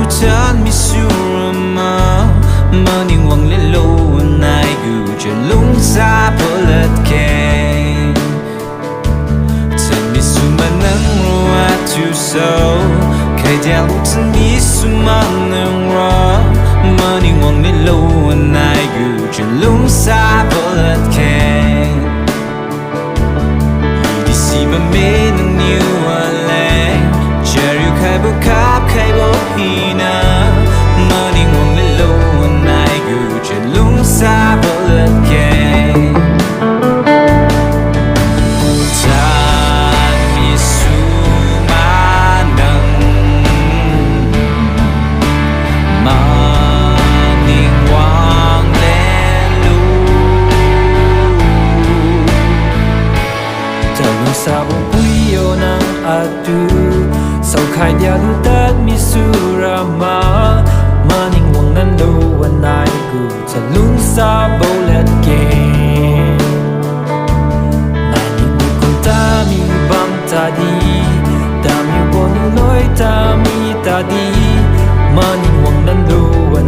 tan misurama maning wang lelo maigu Chalung sa polat kheng tan misumanang roa tu so khaira tan misumanang roa maning wang lelo maigu Chalung sa polat kheng di si ba me nang niu ale cherry khai bo kap khai bo hina maning wang lelo maigu Chalung sa polat kheng tan misumanang maning wang lelo Chalung sa bo puyo nang atu roukhai dia lutat misurama maning wang nando maigu Chalung sa polat kheng maning kunta mi bam tadi dami bonu loi tami tadi maning wang nando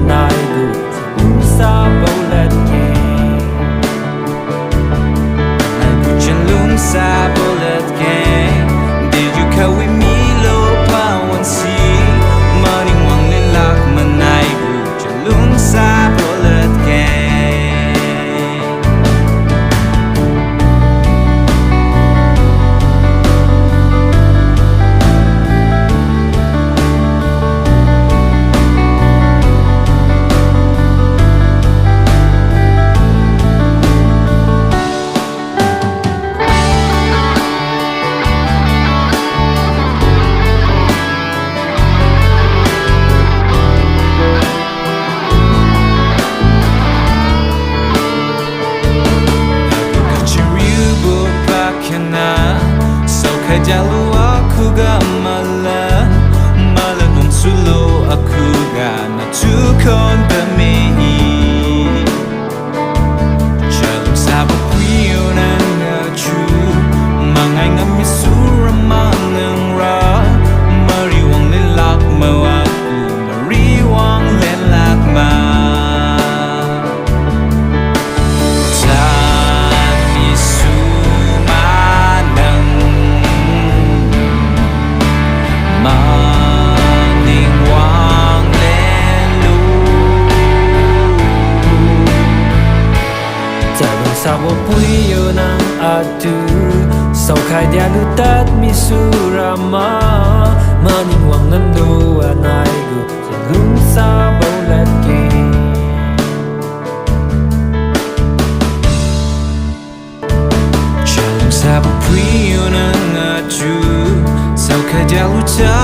maigu Chalung sa polat kheng maigu Chalung sa polat kheng did you come with me si maning wang lelak maigu Chalung sa polat kheng Jalu aku ga malan wang sulo aku ga na tukon bemi Chalung sa bo puyo nang aju mangai ngam misurama nang ra mari wang lelak mau aku mari wang lelak ma Sabo puyo nang atu roukhai dia lutat misurama maning wang nando maigu Chalung sa polat kheng Chalung sabo puyo nang atu roukhai dia lutat